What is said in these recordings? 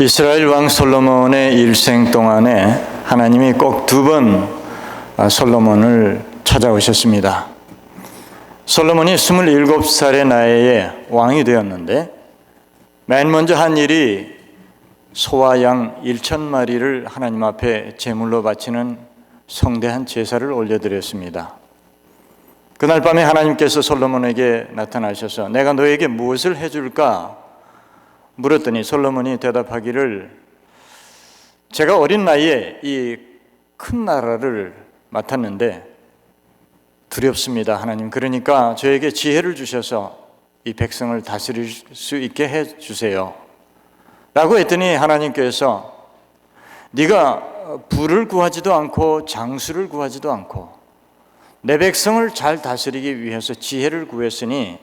이스라엘 왕 솔로몬의 일생 동안에 하나님이 꼭 두 번 솔로몬을 찾아오셨습니다. 솔로몬이 27살의 나이에 왕이 되었는데 맨 먼저 한 일이 소와 양 1,000마리를 하나님 앞에 제물로 바치는 성대한 제사를 올려드렸습니다. 그날 밤에 하나님께서 솔로몬에게 나타나셔서 내가 너에게 무엇을 해줄까 물었더니 솔로몬이 대답하기를 제가 어린 나이에 이 큰 나라를 맡았는데 두렵습니다 하나님. 그러니까 저에게 지혜를 주셔서 이 백성을 다스릴 수 있게 해주세요 라고 했더니 하나님께서 네가 부를 구하지도 않고 장수를 구하지도 않고 내 백성을 잘 다스리기 위해서 지혜를 구했으니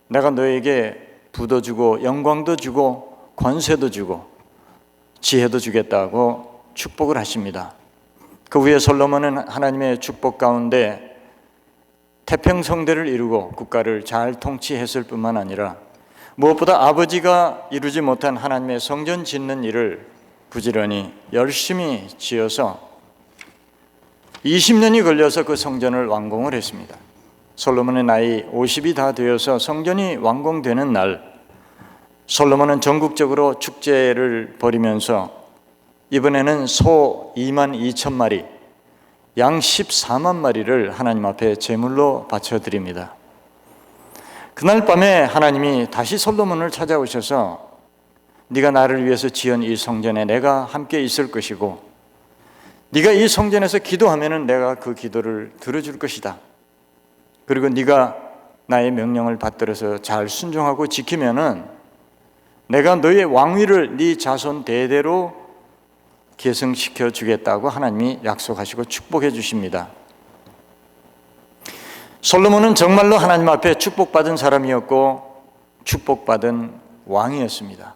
내가 너에게 부도 주고 영광도 주고 권세도 주고 지혜도 주겠다고 축복을 하십니다. 그 후에 솔로몬은 하나님의 축복 가운데 태평성대를 이루고 국가를 잘 통치했을 뿐만 아니라 무엇보다 아버지가 이루지 못한 하나님의 성전 짓는 일을 부지런히 열심히 지어서 20년이 걸려서 그 성전을 완공을 했습니다. 솔로몬의 나이 50이 다 되어서 성전이 완공되는 날 솔로몬은 전국적으로 축제를 벌이면서 이번에는 소 22,000마리, 양 14만 마리를 하나님 앞에 제물로 바쳐드립니다. 그날 밤에 하나님이 다시 솔로몬을 찾아오셔서 네가 나를 위해서 지은 이 성전에 내가 함께 있을 것이고 네가 이 성전에서 기도하면 내가 그 기도를 들어줄 것이다. 그리고 네가 나의 명령을 받들어서 잘 순종하고 지키면은 내가 너의 왕위를 네 자손 대대로 계승시켜 주겠다고 하나님이 약속하시고 축복해 주십니다. 솔로몬은 정말로 하나님 앞에 축복받은 사람이었고 축복받은 왕이었습니다.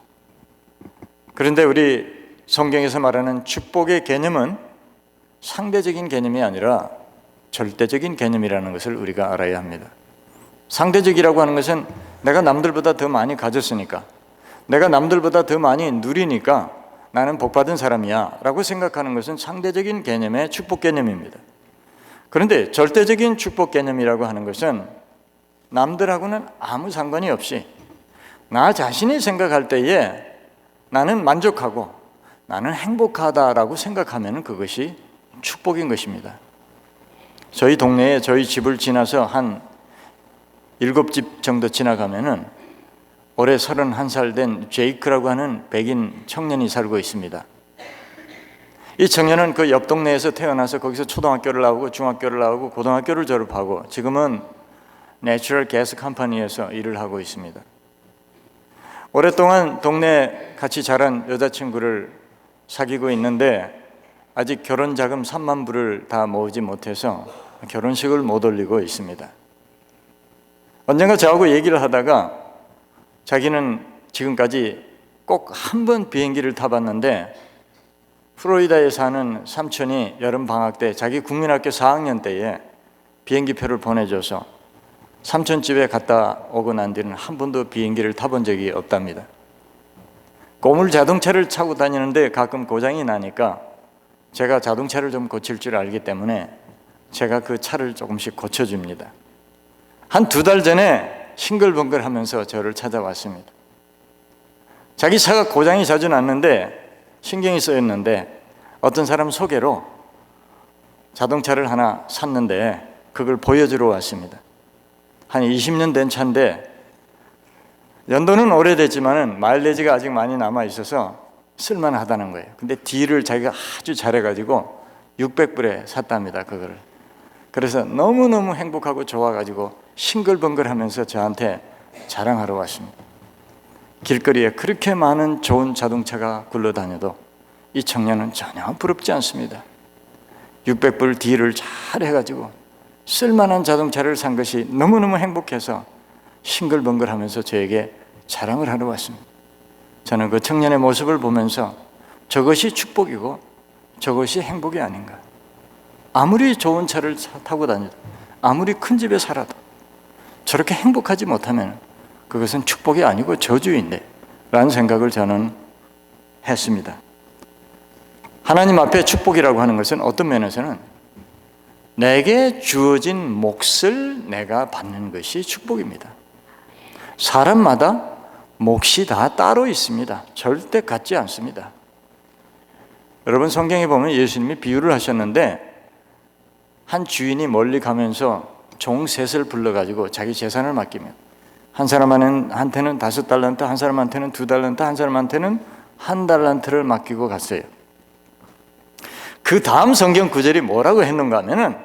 그런데 우리 성경에서 말하는 축복의 개념은 상대적인 개념이 아니라 절대적인 개념이라는 것을 우리가 알아야 합니다. 상대적이라고 하는 것은 내가 남들보다 더 많이 가졌으니까, 내가 남들보다 더 많이 누리니까 나는 복받은 사람이야 라고 생각하는 것은 상대적인 개념의 축복 개념입니다. 그런데 절대적인 축복 개념이라고 하는 것은 남들하고는 아무 상관이 없이 나 자신이 생각할 때에 나는 만족하고 나는 행복하다라고 생각하면 그것이 축복인 것입니다. 저희 동네에 저희 집을 지나서 한 7집 정도 지나가면은 올해 31살 된 제이크라고 하는 백인 청년이 살고 있습니다. 이 청년은 그 옆 동네에서 태어나서 거기서 초등학교를 나오고 중학교를 나오고 고등학교를 졸업하고 지금은 내추럴 가스 컴퍼니에서 일을 하고 있습니다. 오랫동안 동네 같이 자란 여자친구를 사귀고 있는데 아직 결혼 자금 3만 불을 다 모으지 못해서 결혼식을 못 올리고 있습니다. 언젠가 저하고 얘기를 하다가 자기는 지금까지 꼭 한 번 비행기를 타봤는데 플로리다에 사는 삼촌이 여름방학 때 자기 국민학교 4학년 때에 비행기표를 보내줘서 삼촌 집에 갔다 오고 난 뒤는 한 번도 비행기를 타본 적이 없답니다. 고물 자동차를 타고 다니는데 가끔 고장이 나니까 제가 자동차를 좀 고칠 줄 알기 때문에 제가 그 차를 조금씩 고쳐줍니다. 한 2달 전에 싱글벙글 하면서 저를 찾아왔습니다. 자기 차가 고장이 자주 났는데 신경이 쓰였는데 어떤 사람 소개로 자동차를 하나 샀는데 그걸 보여주러 왔습니다. 한 20년 된 차인데 연도는 오래됐지만 마일리지가 아직 많이 남아있어서 쓸만하다는 거예요. 근데 딜을 자기가 아주 잘해가지고 600불에 샀답니다. 그거를. 그래서 너무너무 행복하고 좋아가지고 싱글벙글 하면서 저한테 자랑하러 왔습니다. 길거리에 그렇게 많은 좋은 자동차가 굴러다녀도 이 청년은 전혀 부럽지 않습니다. 600불 딜을 잘 해가지고 쓸만한 자동차를 산 것이 너무너무 행복해서 싱글벙글 하면서 저에게 자랑을 하러 왔습니다. 저는 그 청년의 모습을 보면서 저것이 축복이고 저것이 행복이 아닌가. 아무리 좋은 차를 타고 다녀도 아무리 큰 집에 살아도 저렇게 행복하지 못하면 그것은 축복이 아니고 저주인데 라는 생각을 저는 했습니다. 하나님 앞에 축복이라고 하는 것은 어떤 면에서는 내게 주어진 몫을 내가 받는 것이 축복입니다. 사람마다 몫이 다 따로 있습니다. 절대 같지 않습니다. 여러분, 성경에 보면 예수님이 비유를 하셨는데 한 주인이 멀리 가면서 종 셋을 불러가지고 자기 재산을 맡기면 한 사람한테는 5달란트, 한 사람한테는 2달란트, 한 사람한테는 1달란트를 맡기고 갔어요. 그 다음 성경 구절이 뭐라고 했는가 하면은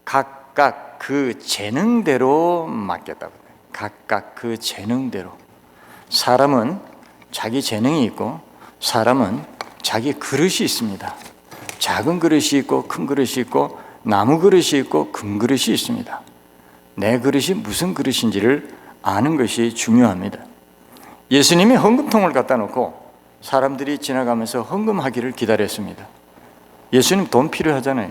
각각 그 재능대로 맡겼다고 해요. 각각 그 재능대로. 사람은 자기 재능이 있고 사람은 자기 그릇이 있습니다. 작은 그릇이 있고 큰 그릇이 있고 나무 그릇이 있고 금 그릇이 있습니다. 내 그릇이 무슨 그릇인지를 아는 것이 중요합니다. 예수님이 헌금통을 갖다 놓고 사람들이 지나가면서 헌금하기를 기다렸습니다. 예수님 돈 필요하잖아요.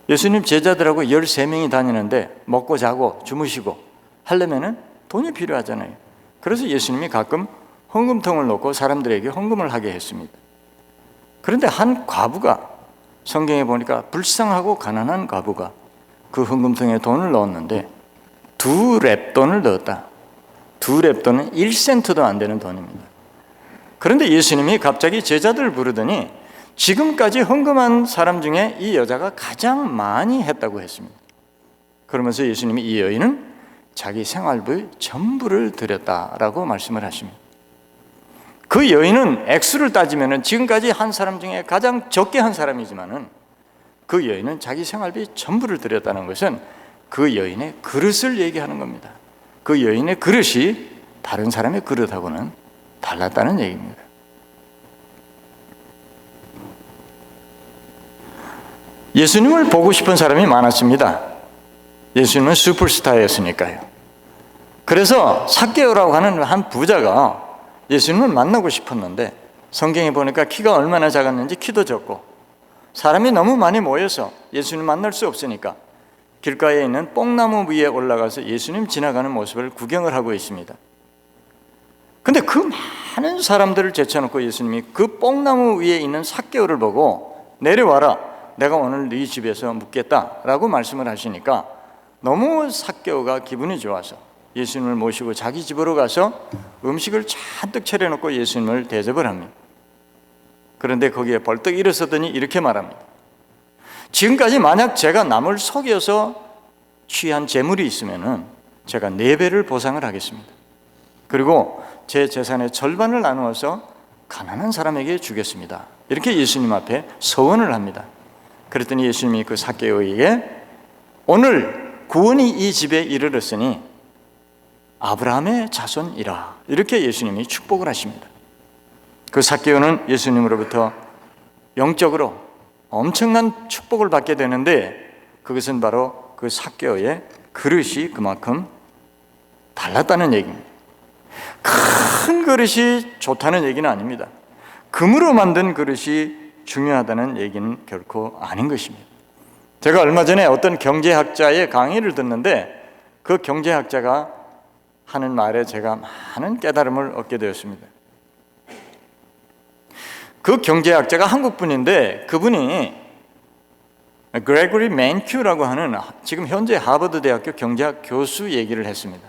예수님 제자들하고 13명이 다니는데 먹고 자고 주무시고 하려면은 돈이 필요하잖아요. 그래서 예수님이 가끔 헌금통을 놓고 사람들에게 헌금을 하게 했습니다. 그런데 한 과부가, 성경에 보니까 불쌍하고 가난한 과부가 그 헌금통에 돈을 넣었는데 2렙돈을 넣었다. 2렙돈은 1센트도 안 되는 돈입니다. 그런데 예수님이 갑자기 제자들을 부르더니 지금까지 헌금한 사람 중에 이 여자가 가장 많이 했다고 했습니다. 그러면서 예수님이 이 여인은 자기 생활비의 전부를 드렸다라고 말씀을 하십니다. 그 여인은 액수를 따지면 지금까지 한 사람 중에 가장 적게 한 사람이지만은 그 여인은 자기 생활비 전부를 드렸다는 것은 그 여인의 그릇을 얘기하는 겁니다. 그 여인의 그릇이 다른 사람의 그릇하고는 달랐다는 얘기입니다. 예수님을 보고 싶은 사람이 많았습니다. 예수님은 슈퍼스타였으니까요. 그래서 삭개오라고 하는 한 부자가 예수님을 만나고 싶었는데 성경에 보니까 키가 얼마나 작았는지 키도 적고 사람이 너무 많이 모여서 예수님 만날 수 없으니까 길가에 있는 뽕나무 위에 올라가서 예수님 지나가는 모습을 구경을 하고 있습니다. 근데 그 많은 사람들을 제쳐놓고 예수님이 그 뽕나무 위에 있는 삭개오를 보고 내려와라, 내가 오늘 네 집에서 묵겠다라고 말씀을 하시니까 너무 삭개오가 기분이 좋아서 예수님을 모시고 자기 집으로 가서 음식을 잔뜩 차려놓고 예수님을 대접을 합니다. 그런데 거기에 벌떡 일어서더니 이렇게 말합니다. 지금까지 만약 제가 남을 속여서 취한 재물이 있으면은 제가 4배를 보상을 하겠습니다. 그리고 제 재산의 절반을 나누어서 가난한 사람에게 주겠습니다. 이렇게 예수님 앞에 서원을 합니다. 그랬더니 예수님이 그 삭개오에게 오늘 구원이 이 집에 이르렀으니 아브라함의 자손이라, 이렇게 예수님이 축복을 하십니다. 그 삭개오는 예수님으로부터 영적으로 엄청난 축복을 받게 되는데 그것은 바로 그 삭개오의 그릇이 그만큼 달랐다는 얘기입니다. 큰 그릇이 좋다는 얘기는 아닙니다. 금으로 만든 그릇이 중요하다는 얘기는 결코 아닌 것입니다. 제가 얼마 전에 어떤 경제학자의 강의를 듣는데 그 경제학자가 하는 말에 제가 많은 깨달음을 얻게 되었습니다. 그 경제학자가 한국분인데 그분이 그레고리 맨큐라고 하는 지금 현재 하버드 대학교 경제학 교수 얘기를 했습니다.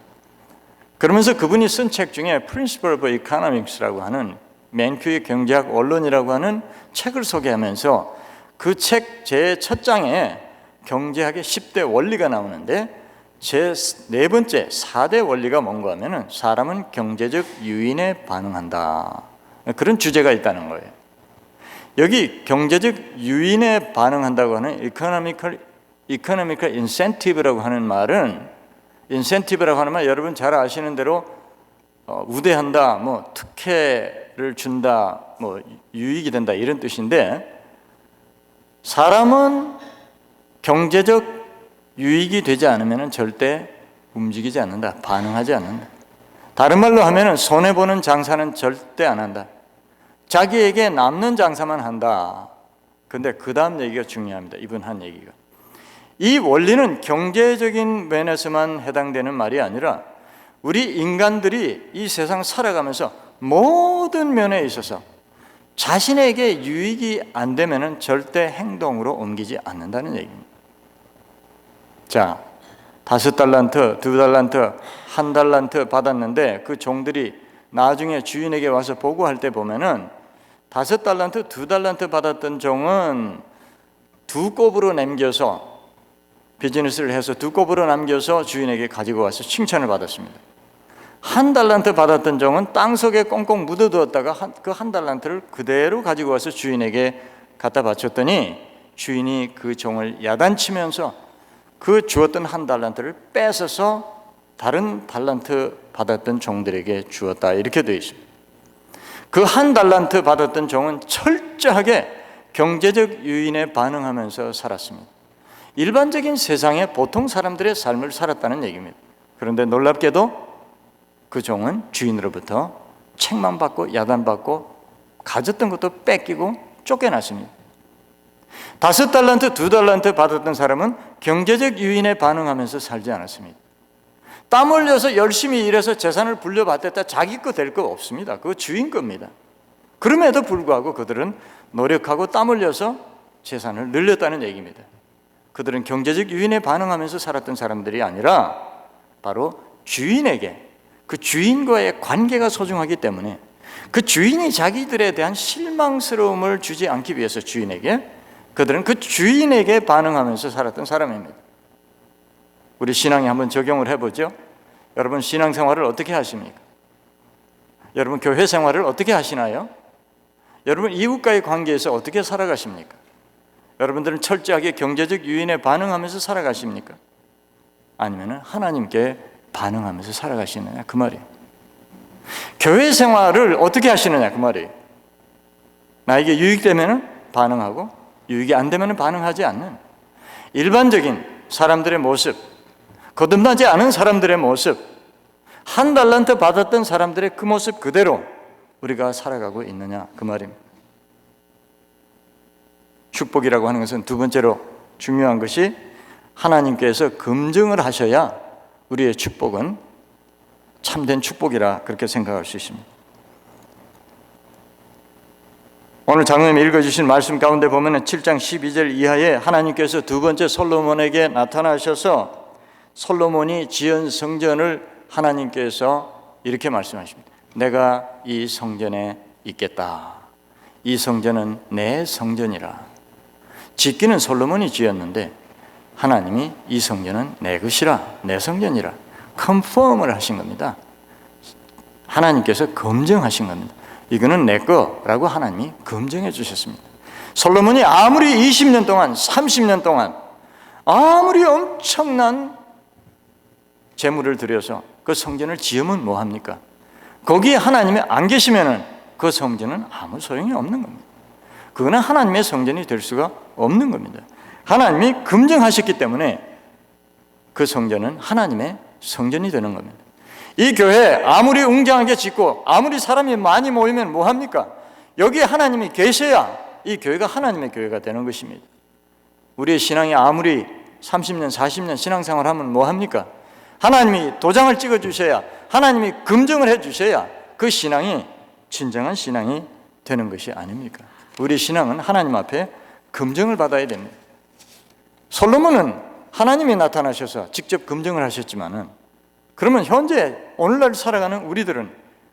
그러면서 그분이 쓴 책 중에 Principle of Economics라고 하는 맨큐의 경제학 원론이라고 하는 책을 소개하면서 그 책 제 첫 장에 경제학의 10대 원리가 나오는데 제 4번째 4대 원리가 뭔가 하면은 사람은 경제적 유인에 반응한다, 그런 주제가 있다는 거예요. 여기 경제적 유인에 반응한다고 하는 economical incentive라고 하는 말은, incentive라고 하는 말 여러분 잘 아시는 대로 우대한다, 뭐 특혜를 준다, 뭐 유익이 된다, 이런 뜻인데 사람은 경제적 유익이 되지 않으면 절대 움직이지 않는다, 반응하지 않는다. 다른 말로 하면 손해보는 장사는 절대 안 한다. 자기에게 남는 장사만 한다. 근데 그 다음 얘기가 중요합니다. 이분 한 얘기가. 이 원리는 경제적인 면에서만 해당되는 말이 아니라 우리 인간들이 이 세상 살아가면서 모든 면에 있어서 자신에게 유익이 안 되면은 절대 행동으로 옮기지 않는다는 얘기입니다. 자, 5달란트, 2달란트, 1달란트 받았는데 그 종들이 나중에 주인에게 와서 보고할 때 보면은 5달란트, 2달란트 받았던 종은 2곱으로 남겨서 비즈니스를 해서 2곱으로 남겨서 주인에게 가지고 와서 칭찬을 받았습니다. 1달란트 받았던 종은 땅속에 꽁꽁 묻어두었다가 그 1달란트를 그대로 가지고 와서 주인에게 갖다 바쳤더니 주인이 그 종을 야단치면서 그 주었던 1달란트를 뺏어서 다른 달란트 받았던 종들에게 주었다, 이렇게 되어 있습니다. 그 1달란트 받았던 종은 철저하게 경제적 유인에 반응하면서 살았습니다. 일반적인 세상의 보통 사람들의 삶을 살았다는 얘기입니다. 그런데 놀랍게도 그 종은 주인으로부터 책망받고 야단받고 가졌던 것도 뺏기고 쫓겨났습니다. 5달란트, 2달란트 받았던 사람은 경제적 유인에 반응하면서 살지 않았습니다. 땀 흘려서 열심히 일해서 재산을 불려받았다 자기 거 될 거 없습니다. 그거 주인 겁니다. 그럼에도 불구하고 그들은 노력하고 땀 흘려서 재산을 늘렸다는 얘기입니다. 그들은 경제적 유인에 반응하면서 살았던 사람들이 아니라 바로 주인에게, 그 주인과의 관계가 소중하기 때문에 그 주인이 자기들에 대한 실망스러움을 주지 않기 위해서 주인에게, 그들은 그 주인에게 반응하면서 살았던 사람입니다. 우리 신앙에 한번 적용을 해보죠. 여러분 신앙생활을 어떻게 하십니까? 여러분 교회 생활을 어떻게 하시나요? 여러분 이웃과의 관계에서 어떻게 살아가십니까? 여러분들은 철저하게 경제적 유인에 반응하면서 살아가십니까? 아니면 하나님께 반응하면서 살아가시느냐, 그 말이에요. 교회 생활을 어떻게 하시느냐, 그 말이에요. 나에게 유익되면 반응하고 유익이 안 되면 반응하지 않는 일반적인 사람들의 모습, 거듭나지 않은 사람들의 모습, 1달란트 받았던 사람들의 그 모습 그대로 우리가 살아가고 있느냐, 그 말입니다. 축복이라고 하는 것은 두 번째로 중요한 것이 하나님께서 검증을 하셔야 우리의 축복은 참된 축복이라 그렇게 생각할 수 있습니다. 오늘 장로님이 읽어주신 말씀 가운데 보면 7장 12절 이하에 하나님께서 두 번째 솔로몬에게 나타나셔서 솔로몬이 지은 성전을 하나님께서 이렇게 말씀하십니다. 내가 이 성전에 있겠다. 이 성전은 내 성전이라. 짓기는 솔로몬이 지었는데 하나님이 이 성전은 내 것이라, 내 성전이라 컨펌을 하신 겁니다. 하나님께서 검증하신 겁니다. 이거는 내 거라고 하나님이 검증해 주셨습니다. 솔로몬이 아무리 20년 동안 30년 동안 아무리 엄청난 재물을 들여서 그 성전을 지으면 뭐합니까? 거기에 하나님이 안 계시면은 그 성전은 아무 소용이 없는 겁니다. 그거는 하나님의 성전이 될 수가 없는 겁니다. 하나님이 검증하셨기 때문에 그 성전은 하나님의 성전이 되는 겁니다. 이 교회 아무리 웅장하게 짓고 아무리 사람이 많이 모이면 뭐합니까? 여기에 하나님이 계셔야 이 교회가 하나님의 교회가 되는 것입니다. 우리의 신앙이 아무리 30년 40년 신앙생활하면 뭐합니까? 하나님이 도장을 찍어주셔야, 하나님이 검증을 해주셔야 그 신앙이 진정한 신앙이 되는 것이 아닙니까? 우리 신앙은 하나님 앞에 검증을 받아야 됩니다. 솔로몬은 하나님이 나타나셔서 직접 검증을 하셨지만은, 그러면 현재 오늘날 살아가는 우리들은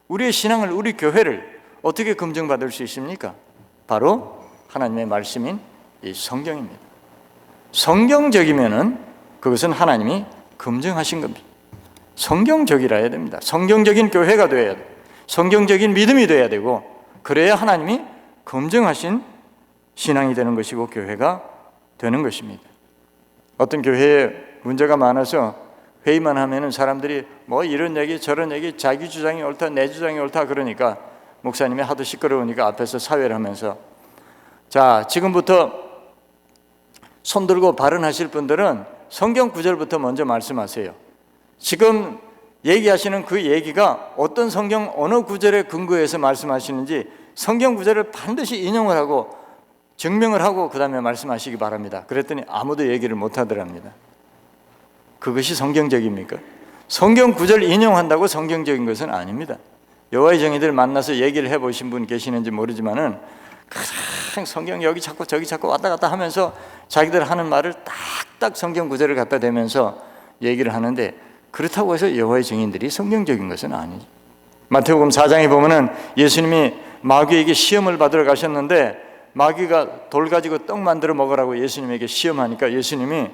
우리의 신앙을, 우리 교회를 어떻게 검증받을 수 있습니까? 바로 하나님의 말씀인 이 성경입니다. 성경적이면은 그것은 하나님이 검증하신 겁니다. 성경적이라 해야 됩니다. 성경적인 교회가 되어야 돼요. 성경적인 믿음이 되어야 되고, 그래야 하나님이 검증하신 신앙이 되는 것이고 교회가 되는 것입니다. 어떤 교회에 문제가 많아서 회의만 하면은 사람들이 뭐 이런 얘기 저런 얘기, 자기 주장이 옳다 내 주장이 옳다 그러니까 목사님이 하도 시끄러우니까 앞에서 사회를 하면서, 자, 지금부터 손 들고 발언하실 분들은 성경 구절부터 먼저 말씀하세요. 지금 얘기하시는 그 얘기가 어떤 성경 어느 구절에 근거해서 말씀하시는지 성경 구절을 반드시 인용을 하고 증명을 하고 그 다음에 말씀하시기 바랍니다. 그랬더니 아무도 얘기를 못 하더랍니다. 그것이 성경적입니까? 성경 구절 인용한다고 성경적인 것은 아닙니다. 여호와의 정의들 만나서 얘기를 해보신 분 계시는지 모르지만은 그냥 성경 여기 찾고 저기 찾고 왔다 갔다 하면서 자기들 하는 말을 딱딱 성경 구절을 갖다 대면서 얘기를 하는데, 그렇다고 해서 여호와의 증인들이 성경적인 것은 아니죠. 마태복음 4장에 보면은 예수님이 마귀에게 시험을 받으러 가셨는데, 마귀가 돌 가지고 떡 만들어 먹으라고 예수님에게 시험하니까 예수님이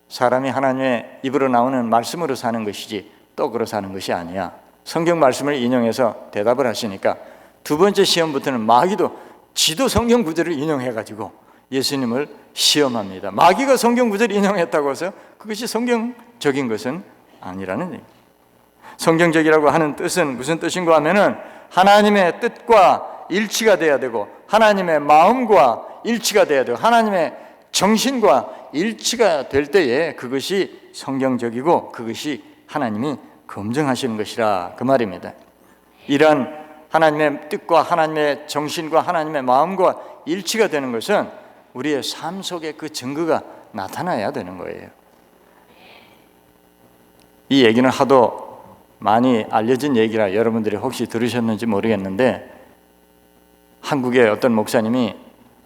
사람이 하나님의 입으로 나오는 말씀으로 사는 것이지 떡으로 사는 것이 아니야, 성경 말씀을 인용해서 대답을 하시니까, 두 번째 시험부터는 마귀도 지도 성경 구절을 인용해가지고 예수님을 시험합니다. 마귀가 성경 구절을 인용했다고 해서 그것이 성경적인 것은 아니라는 얘기입니다. 성경적이라고 하는 뜻은 무슨 뜻인가 하면은 하나님의 뜻과 일치가 돼야 되고, 하나님의 마음과 일치가 돼야 되고, 하나님의 정신과 일치가 될 때에 그것이 성경적이고 그것이 하나님이 검증하시는 것이라, 그 말입니다. 이러한 하나님의 뜻과 하나님의 정신과 하나님의 마음과 일치가 되는 것은 우리의 삶 속에 그 증거가 나타나야 되는 거예요. 이 얘기는 하도 많이 알려진 얘기라 여러분들이 혹시 들으셨는지 모르겠는데, 한국의 어떤 목사님이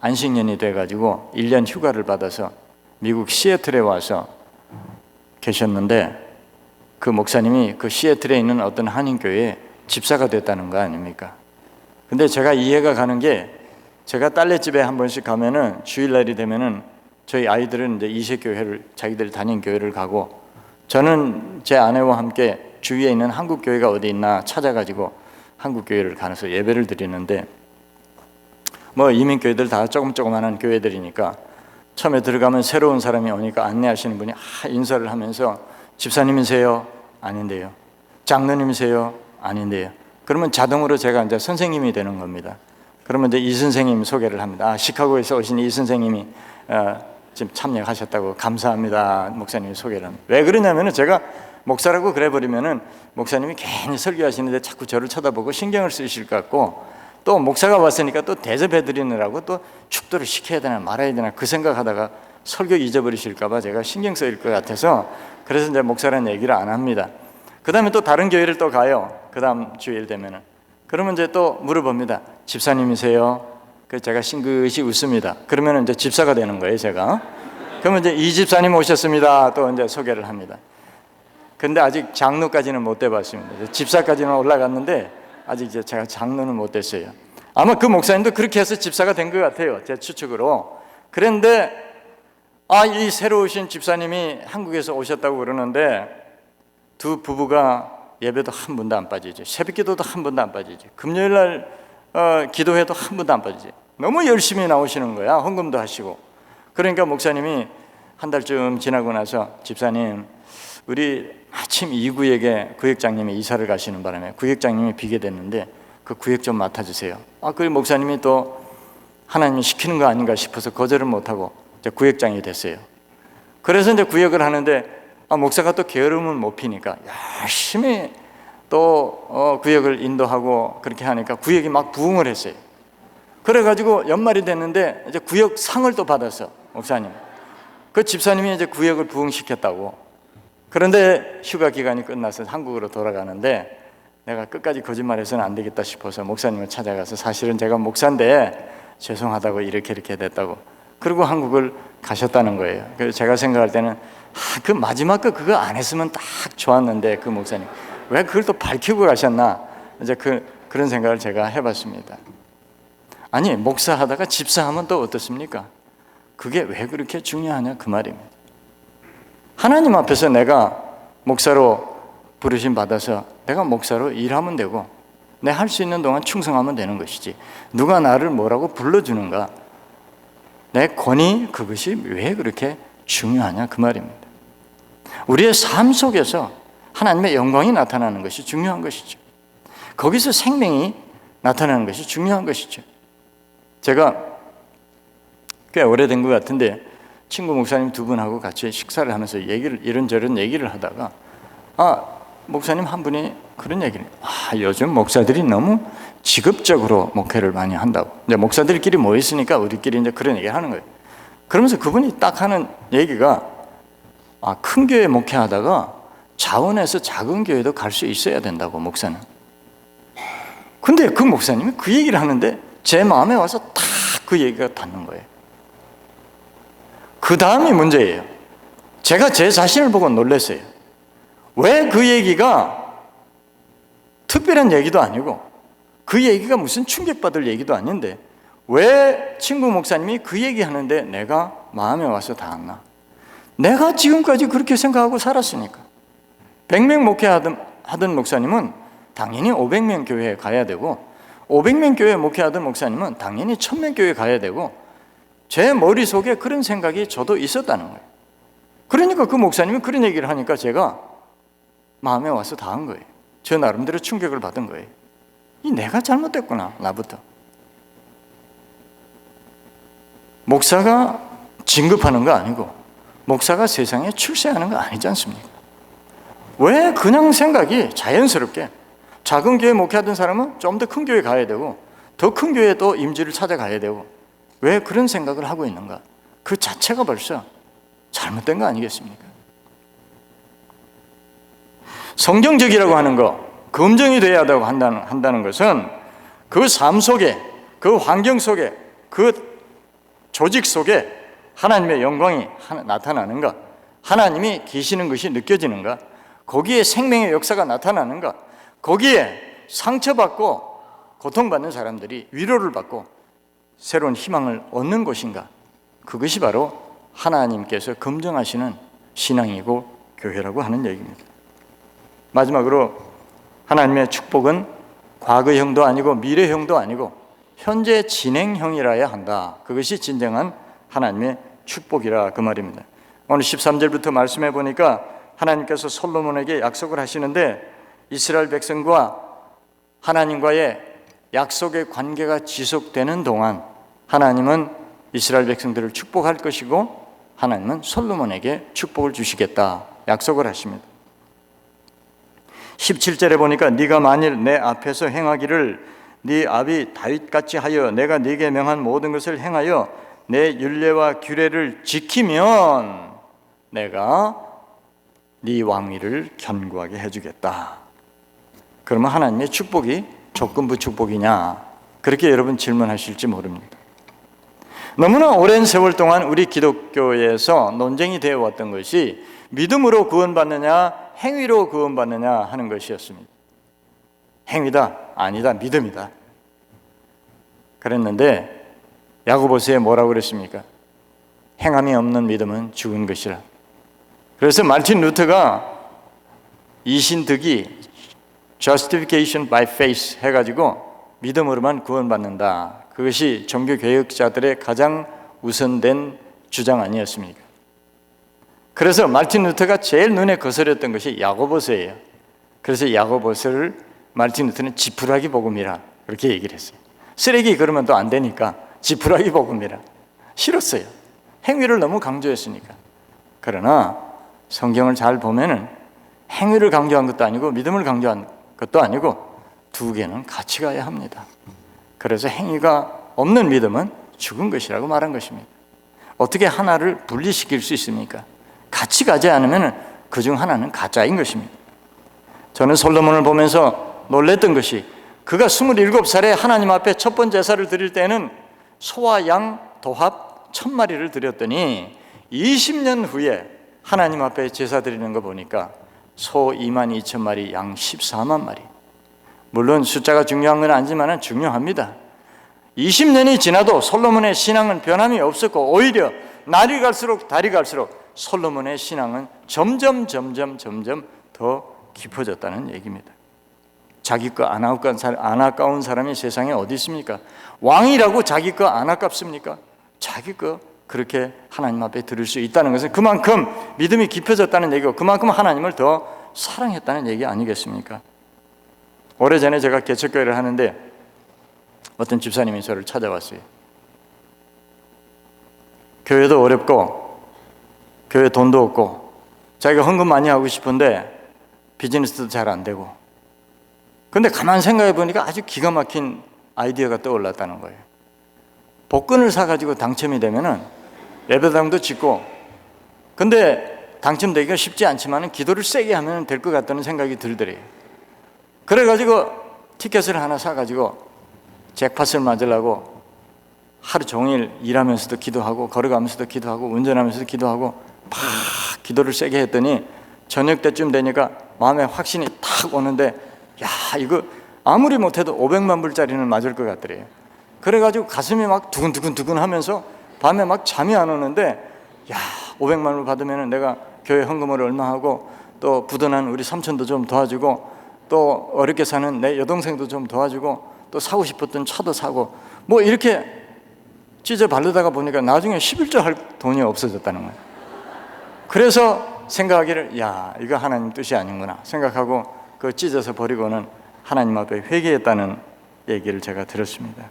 안식년이 돼가지고 1년 휴가를 받아서 미국 시애틀에 와서 계셨는데, 그 목사님이 그 시애틀에 있는 어떤 한인교회에 집사가 됐다는 거 아닙니까? 근데 제가 이해가 가는 게, 제가 딸네 집에 한 번씩 가면은 주일날이 되면은 저희 아이들은 이제 이세교회를, 자기들 다닌 교회를 가고, 저는 제 아내와 함께 주위에 있는 한국 교회가 어디 있나 찾아가지고 한국 교회를 가서 예배를 드리는데, 뭐 이민교회들 다 조그만한 교회들이니까 처음에 들어가면 새로운 사람이 오니까 안내하시는 분이 인사를 하면서 집사님이세요? 아닌데요. 장로님이세요? 아닌데요. 그러면 자동으로 제가 이제 선생님이 되는 겁니다. 그러면 이제 이 선생님 소개를 합니다. 시카고에서 오신 이 선생님이 지금 참여하셨다고, 감사합니다. 목사님이 소개를 합니다. 왜 그러냐면은 제가 목사라고 그래 버리면은 목사님이 괜히 설교하시는데 자꾸 저를 쳐다보고 신경을 쓰실 것 같고, 또 목사가 왔으니까 또 대접해 드리느라고 또 축도를 시켜야 되나 말아야 되나 그 생각하다가 설교 잊어버리실까 봐 제가 신경 쓰일 것 같아서, 그래서 이제 목사라는 얘기를 안 합니다. 그 다음에 또 다른 교회를 또 가요. 그 다음 주일 되면은. 그러면 이제 또 물어봅니다. 집사님이세요? 그래서 제가 싱긋이 웃습니다. 그러면 이제 집사가 되는 거예요, 제가. 그러면 이제 이 집사님 오셨습니다. 또 이제 소개를 합니다. 근데 아직 장로까지는 못 돼봤습니다. 집사까지는 올라갔는데 아직 이제 제가 장로는 못 됐어요. 아마 그 목사님도 그렇게 해서 집사가 된 것 같아요, 제 추측으로. 그런데 이 새로 오신 집사님이 한국에서 오셨다고 그러는데, 두 부부가 예배도 한 번도 안 빠지죠. 새벽기도도 한 번도 안 빠지죠. 금요일날 기도회도 한 번도 안 빠지죠. 너무 열심히 나오시는 거야. 헌금도 하시고. 그러니까 목사님이 한 달쯤 지나고 나서, 집사님, 우리 마침 이 구역에 구역장님이 이사를 가시는 바람에 구역장님이 비게 됐는데 그 구역 좀 맡아주세요. 그 목사님이 또 하나님이 시키는 거 아닌가 싶어서 거절을 못하고 이제 구역장이 됐어요. 그래서 이제 구역을 하는데, 목사가 또 게으름은 못 피니까 열심히 또 구역을 인도하고 그렇게 하니까 구역이 막 부흥을 했어요. 그래가지고 연말이 됐는데 이제 구역 상을 또 받았어, 목사님. 그 집사님이 이제 구역을 부흥시켰다고. 그런데 휴가 기간이 끝나서 한국으로 돌아가는데, 내가 끝까지 거짓말해서는 안 되겠다 싶어서 목사님을 찾아가서, 사실은 제가 목사인데 죄송하다고 이렇게 됐다고. 그리고 한국을 가셨다는 거예요. 그래서 제가 생각할 때는 그 마지막 거 그거 안 했으면 딱 좋았는데, 그 목사님 왜 그걸 또 밝히고 가셨나, 이제 그런 생각을 제가 해봤습니다. 아니, 목사하다가 집사하면 또 어떻습니까? 그게 왜 그렇게 중요하냐, 그 말입니다. 하나님 앞에서 내가 목사로 부르심 받아서 내가 목사로 일하면 되고, 내 할 수 있는 동안 충성하면 되는 것이지, 누가 나를 뭐라고 불러주는가, 내 권위, 그것이 왜 그렇게 중요하냐, 그 말입니다. 우리의 삶 속에서 하나님의 영광이 나타나는 것이 중요한 것이죠. 거기서 생명이 나타나는 것이 중요한 것이죠. 제가 꽤 오래된 것 같은데 친구 목사님 두 분하고 같이 식사를 하면서 이런저런 얘기를 하다가, 목사님 한 분이 그런 얘기를, 요즘 목사들이 너무 직업적으로 목회를 많이 한다고. 이제 목사들끼리 모여 있으니까 우리끼리 이제 그런 얘기를 하는 거예요. 그러면서 그분이 딱 하는 얘기가, 큰 교회 목회하다가 자원해서 작은 교회도 갈 수 있어야 된다고, 목사는. 근데 그 목사님이 그 얘기를 하는데 제 마음에 와서 딱 그 얘기가 닿는 거예요. 그 다음이 문제예요. 제가 제 자신을 보고 놀랐어요. 왜 그 얘기가 특별한 얘기도 아니고 그 얘기가 무슨 충격받을 얘기도 아닌데 왜 친구 목사님이 그 얘기하는데 내가 마음에 와서 닿았나? 내가 지금까지 그렇게 생각하고 살았으니까. 100명 목회하던 목사님은 당연히 500명 교회에 가야 되고 500명 교회에 목회하던 목사님은 당연히 1000명 교회에 가야 되고 제 머릿속에 그런 생각이 저도 있었다는 거예요. 그러니까 그 목사님이 그런 얘기를 하니까 제가 마음에 와서 닿은 거예요. 저 나름대로 충격을 받은 거예요. 내가 잘못됐구나, 나부터. 목사가 진급하는 거 아니고 목사가 세상에 출세하는 거 아니지 않습니까? 왜 그냥 생각이 자연스럽게 작은 교회 목회하던 사람은 좀 더 큰 교회 가야 되고 더 큰 교회에 또 임지를 찾아가야 되고 왜 그런 생각을 하고 있는가? 그 자체가 벌써 잘못된 거 아니겠습니까? 성경적이라고 하는 거, 검증이 돼야 한다는 것은 그 삶 속에, 그 환경 속에, 그 조직 속에 하나님의 영광이 나타나는가? 하나님이 계시는 것이 느껴지는가? 거기에 생명의 역사가 나타나는가? 거기에 상처받고 고통받는 사람들이 위로를 받고 새로운 희망을 얻는 것인가? 그것이 바로 하나님께서 검증하시는 신앙이고 교회라고 하는 얘기입니다. 마지막으로 하나님의 축복은 과거형도 아니고 미래형도 아니고 현재 진행형이라야 한다. 그것이 진정한 하나님의 축복이라 그 말입니다. 오늘 13절부터 말씀해 보니까 하나님께서 솔로몬에게 약속을 하시는데 이스라엘 백성과 하나님과의 약속의 관계가 지속되는 동안 하나님은 이스라엘 백성들을 축복할 것이고 하나님은 솔로몬에게 축복을 주시겠다 약속을 하십니다. 17절에 보니까 네가 만일 내 앞에서 행하기를 네 아비 다윗같이 하여 내가 네게 명한 모든 것을 행하여 내 율례와 규례를 지키면 내가 네 왕위를 견고하게 해주겠다. 그러면 하나님의 축복이 조건부 축복이냐? 그렇게 여러분 질문하실지 모릅니다. 너무나 오랜 세월 동안 우리 기독교에서 논쟁이 되어 왔던 것이 믿음으로 구원받느냐 행위로 구원받느냐 하는 것이었습니다. 행위다, 아니다, 믿음이다. 그랬는데 야고보서에 뭐라고 그랬습니까? 행함이 없는 믿음은 죽은 것이라. 그래서 마틴 루터가 이신득이 Justification by faith 해가지고 믿음으로만 구원받는다. 그것이 종교개혁자들의 가장 우선된 주장 아니었습니까? 그래서 마틴 루터가 제일 눈에 거슬렸던 것이 야고보서예요. 그래서 야고보서를 마틴 루터는 지푸라기 복음이라 그렇게 얘기를 했어요. 쓰레기 그러면 또 안 되니까 지푸라기 복음이라 싫었어요. 행위를 너무 강조했으니까. 그러나 성경을 잘 보면은 행위를 강조한 것도 아니고 믿음을 강조한 것도 아니고 두 개는 같이 가야 합니다. 그래서 행위가 없는 믿음은 죽은 것이라고 말한 것입니다. 어떻게 하나를 분리시킬 수 있습니까? 같이 가지 않으면 그중 하나는 가짜인 것입니다. 저는 솔로몬을 보면서 놀랬던 것이 그가 27살에 하나님 앞에 첫 번째 제사를 드릴 때는 소와 양 도합 1000마리를 드렸더니 20년 후에 하나님 앞에 제사 드리는 거 보니까 소 22,000마리, 양 14만 마리. 물론 숫자가 중요한 건 아니지만 중요합니다. 20년이 지나도 솔로몬의 신앙은 변함이 없었고 오히려 날이 갈수록 달이 갈수록 솔로몬의 신앙은 점점 더 깊어졌다는 얘기입니다. 자기 거 안 아까운 사람이 세상에 어디 있습니까? 왕이라고 자기 거 안 아깝습니까? 자기 거 그렇게 하나님 앞에 드릴 수 있다는 것은 그만큼 믿음이 깊어졌다는 얘기고 그만큼 하나님을 더 사랑했다는 얘기 아니겠습니까? 오래전에 제가 개척교회를 하는데 어떤 집사님이 저를 찾아왔어요. 교회도 어렵고 교회 돈도 없고 자기가 헌금 많이 하고 싶은데 비즈니스도 잘 안 되고 근데 가만 생각해 보니까 아주 기가 막힌 아이디어가 떠올랐다는 거예요. 복권을 사가지고 당첨이 되면은 예배당도 짓고 근데 당첨되기가 쉽지 않지만 기도를 세게 하면 될 것 같다는 생각이 들더래요. 그래가지고 티켓을 하나 사가지고 잭팟을 맞으려고 하루 종일 일하면서도 기도하고 걸어가면서도 기도하고 운전하면서도 기도하고 막 기도를 세게 했더니 저녁 때쯤 되니까 마음에 확신이 탁 오는데, 야, 이거 아무리 못해도 500만 불짜리는 맞을 것 같더래요. 그래가지고 가슴이 막 두근두근 하면서 밤에 막 잠이 안 오는데, 야, 500만 불 받으면 내가 교회 헌금을 얼마 하고 또 부도난 우리 삼촌도 좀 도와주고 또 어렵게 사는 내 여동생도 좀 도와주고 또 사고 싶었던 차도 사고 뭐 이렇게 찢어 바르다가 보니까 나중에 11조 할 돈이 없어졌다는 거예요. 그래서 생각하기를, 야, 이거 하나님 뜻이 아닌구나 생각하고 그 찢어서 버리고는 하나님 앞에 회개했다는 얘기를 제가 들었습니다.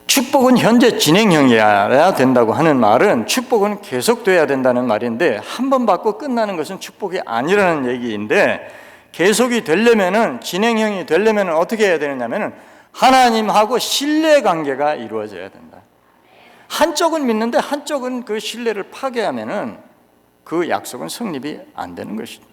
축복은 현재 진행형이어야 된다고 하는 말은 축복은 계속돼야 된다는 말인데, 한 번 받고 끝나는 것은 축복이 아니라는 얘기인데, 계속이 되려면은, 진행형이 되려면은 어떻게 해야 되느냐면은 하나님하고 신뢰관계가 이루어져야 된다. 한쪽은 믿는데 한쪽은 그 신뢰를 파괴하면은 그 약속은 성립이 안 되는 것이죠.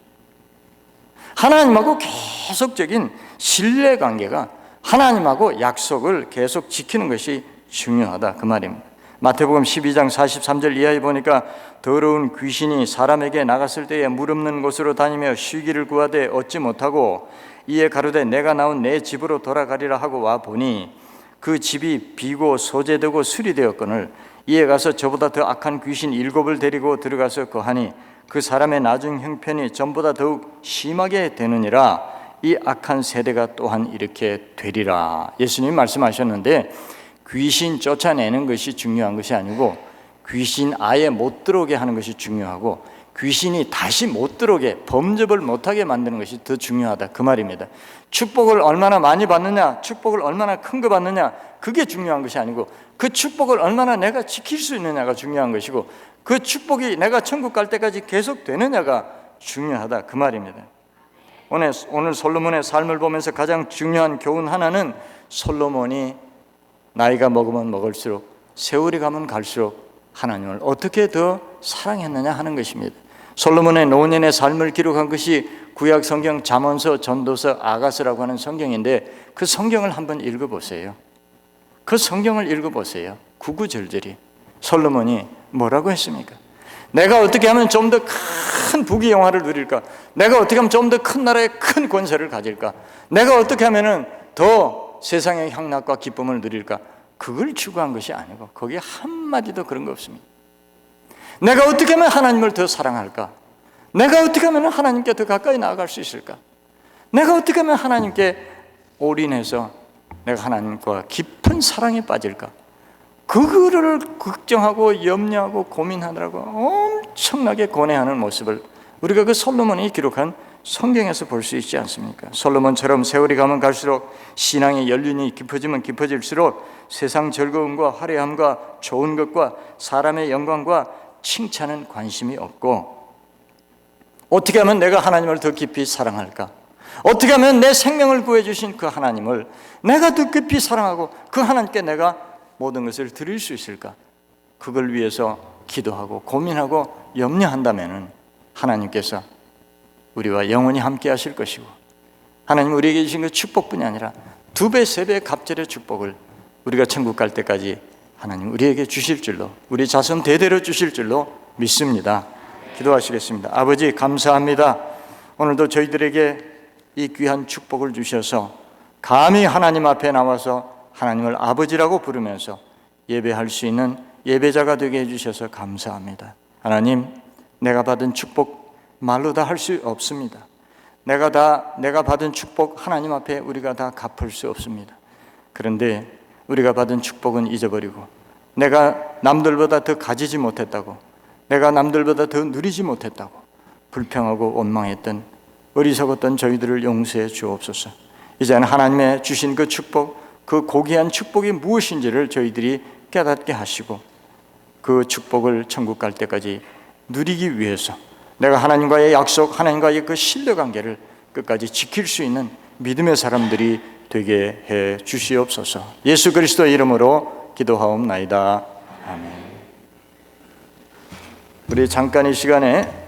하나님하고 계속적인 신뢰관계가, 하나님하고 약속을 계속 지키는 것이 중요하다, 그 말입니다. 마태복음 12장 43절 이하에 보니까 더러운 귀신이 사람에게 나갔을 때에 물 없는 곳으로 다니며 쉬기를 구하되 얻지 못하고 이에 가로되 내가 나온 내 집으로 돌아가리라 하고 와 보니 그 집이 비고 소재되고 수리되었거늘 이에 가서 저보다 더 악한 귀신 7을 데리고 들어가서 거하니 그 사람의 나중 형편이 전보다 더욱 심하게 되느니라. 이 악한 세대가 또한 이렇게 되리라. 예수님이 말씀하셨는데, 귀신 쫓아내는 것이 중요한 것이 아니고 귀신 아예 못 들어오게 하는 것이 중요하고 귀신이 다시 못 들어오게, 범접을 못하게 만드는 것이 더 중요하다, 그 말입니다. 축복을 얼마나 많이 받느냐, 축복을 얼마나 큰 거 받느냐, 그게 중요한 것이 아니고 그 축복을 얼마나 내가 지킬 수 있느냐가 중요한 것이고 그 축복이 내가 천국 갈 때까지 계속 되느냐가 중요하다, 그 말입니다. 오늘 솔로몬의 삶을 보면서 가장 중요한 교훈 하나는, 솔로몬이 나이가 먹으면 먹을수록, 세월이 가면 갈수록 하나님을 어떻게 더 사랑했느냐 하는 것입니다. 솔로몬의 노년의 삶을 기록한 것이 구약 성경 잠언서, 전도서, 아가서라고 하는 성경인데, 그 성경을 한번 읽어보세요. 그 성경을 읽어보세요. 구구절절히 솔로몬이 뭐라고 했습니까? 내가 어떻게 하면 좀 더 큰 부귀영화를 누릴까? 내가 어떻게 하면 좀 더 큰 나라의 큰 권세를 가질까? 내가 어떻게 하면 더 세상의 향락과 기쁨을 누릴까? 그걸 추구한 것이 아니고 거기에 한마디도 그런 거 없습니다. 내가 어떻게 하면 하나님을 더 사랑할까? 내가 어떻게 하면 하나님께 더 가까이 나아갈 수 있을까? 내가 어떻게 하면 하나님께 올인해서 내가 하나님과 깊은 사랑에 빠질까? 그거를 걱정하고 염려하고 고민하느라고 엄청나게 고뇌하는 모습을 우리가 그 솔로몬이 기록한 성경에서 볼 수 있지 않습니까? 솔로몬처럼 세월이 가면 갈수록 신앙의 연륜이 깊어지면 깊어질수록 세상 즐거움과 화려함과 좋은 것과 사람의 영광과 칭찬은 관심이 없고, 어떻게 하면 내가 하나님을 더 깊이 사랑할까? 어떻게 하면 내 생명을 구해주신 그 하나님을 내가 더 깊이 사랑하고 그 하나님께 내가 모든 것을 드릴 수 있을까? 그걸 위해서 기도하고 고민하고 염려한다면 하나님께서 우리와 영원히 함께 하실 것이고, 하나님 우리에게 주신 그 축복뿐이 아니라 2배, 3배의 갑절의 축복을 우리가 천국 갈 때까지 하나님 우리에게 주실 줄로, 우리 자손 대대로 주실 줄로 믿습니다. 기도하시겠습니다. 아버지, 감사합니다. 오늘도 저희들에게 이 귀한 축복을 주셔서 감히 하나님 앞에 나와서 하나님을 아버지라고 부르면서 예배할 수 있는 예배자가 되게 해주셔서 감사합니다. 하나님, 내가 받은 축복 말로 다 할 수 없습니다. 내가 받은 축복 하나님 앞에 우리가 다 갚을 수 없습니다. 그런데 우리가 받은 축복은 잊어버리고, 내가 남들보다 더 가지지 못했다고, 내가 남들보다 더 누리지 못했다고 불평하고 원망했던 어리석었던 저희들을 용서해 주옵소서. 이제는 하나님의 주신 그 축복, 그 고귀한 축복이 무엇인지를 저희들이 깨닫게 하시고 그 축복을 천국 갈 때까지 누리기 위해서 내가 하나님과의 약속, 하나님과의 그 신뢰관계를 끝까지 지킬 수 있는 믿음의 사람들이 되게 해 주시옵소서. 예수 그리스도의 이름으로 기도하옵나이다. 아멘. 우리 잠깐 이 시간에